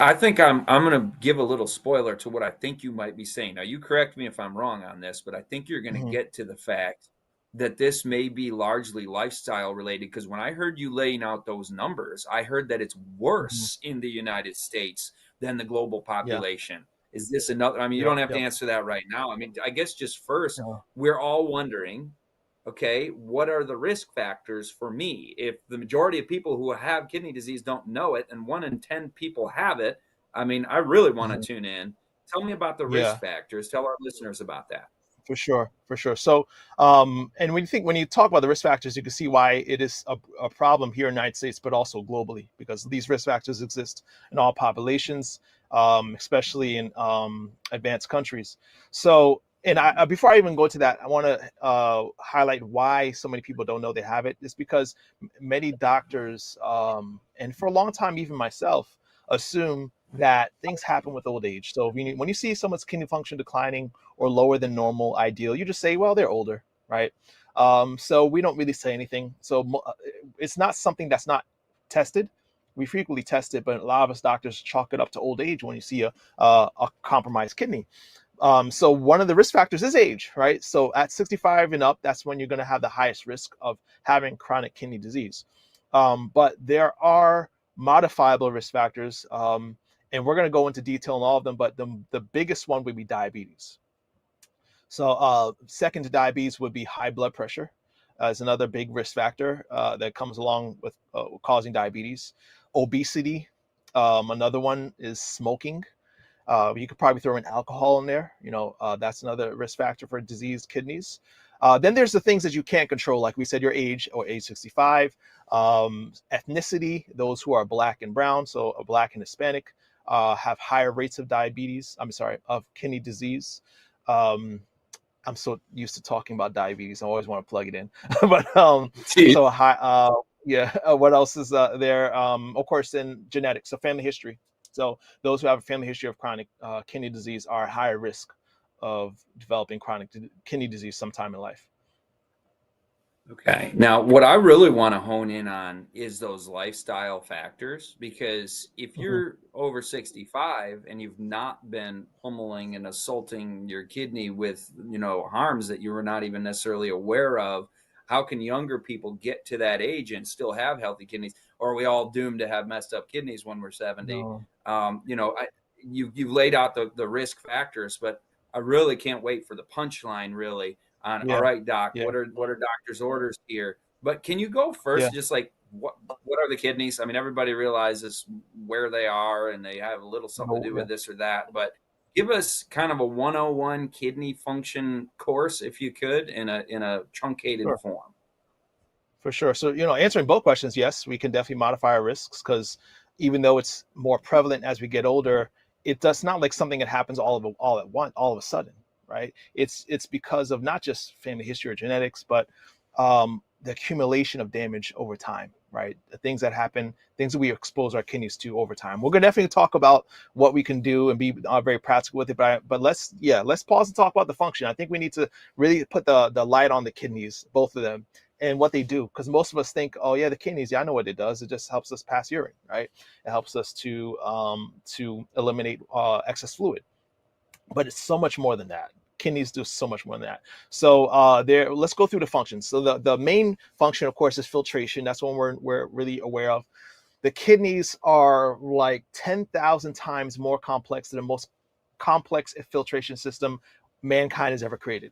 I think I'm gonna give a little spoiler to what I think you might be saying. Now, you correct me if I'm wrong on this, but I think you're gonna Hmm. get to the fact that this may be largely lifestyle related. Because when I heard you laying out those numbers, I heard that it's Hmm. worse in the United States than the global Yeah. population. Is this another? I mean, you Yep. don't have to Yep. answer that right now. I mean, I guess just first, Yeah. we're all wondering, okay, what are the risk factors for me? If the majority of people who have kidney disease don't know it, and 1 in 10 people have it, I mean, I really want to Mhm. tune in. Tell me about the risk Yeah. factors. Tell our listeners about that. For sure, for sure. So, and when you talk about the risk factors, you can see why it is a problem here in the United States, but also globally, because these risk factors exist in all populations, especially in advanced countries. So, and before I even go to that, I want to highlight why so many people don't know they have it. It's because many doctors, and for a long time, even myself, assume that things happen with old age. So when you see someone's kidney function declining or lower than normal ideal, you just say, well, they're older, right? So we don't really say anything. So it's not something that's not tested. We frequently test it, but a lot of us doctors chalk it up to old age when you see a compromised kidney. So one of the risk factors is age, right? So at 65 and up, that's when you're going to have the highest risk of having chronic kidney disease. But there are modifiable risk factors, and we're going to go into detail on all of them. But the biggest one would be diabetes. So, second to diabetes would be high blood pressure, is another big risk factor that comes along with causing diabetes. Obesity, another one is smoking. You could probably throw in alcohol in there. That's another risk factor for diseased kidneys. Then there's the things that you can't control, like we said, your age or age 65, ethnicity. Those who are black and brown, so black and Hispanic, have higher rates of diabetes. I'm sorry, of kidney disease. Um, I'm so used to talking about diabetes. I always want to plug it in. But See, so high. Yeah. What else is there? Of course, then genetics, so family history. So those who have a family history of chronic kidney disease are at higher risk of developing chronic kidney disease sometime in life. okay. Now, what I really want to hone in on is those lifestyle factors because if Hmm. you're over 65 and you've not been pummeling and assaulting your kidney with, harms that you were not even necessarily aware of, how can younger people get to that age and still have healthy kidneys? Or are we all doomed to have messed up kidneys when we're 70? No. You've laid out the risk factors, but I really can't wait for the punchline, really, on all Yeah. right, doc, Yeah. what are doctor's orders here? But can you go Yeah. first, just like what are the kidneys? I mean, everybody realizes where they are and they have a little something to No. do Yeah. with this or that, but give us kind of a 101 kidney function course if you could in a truncated Sure. form. For sure. So, answering both questions, yes, we can definitely modify our risks because even though it's more prevalent as we get older, it does not like something that happens all at once, all of a sudden, right? It's because of not just family history or genetics, but the accumulation of damage over time, right? The things that happen, things that we expose our kidneys to over time. We're gonna definitely talk about what we can do and be very practical with it, but let's pause and talk about the function. I think we need to really put the light on the kidneys, both of them and what they do because most of us think, oh yeah, the kidneys, yeah, I know what it does. It just helps us pass urine, right? It helps us to eliminate excess fluid, but it's so much more than that. Kidneys do so much more than that. So there, let's go through the functions. So the main function, of course, is filtration. That's one we're really aware of. The kidneys are like 10,000 times more complex than the most complex filtration system mankind has ever created.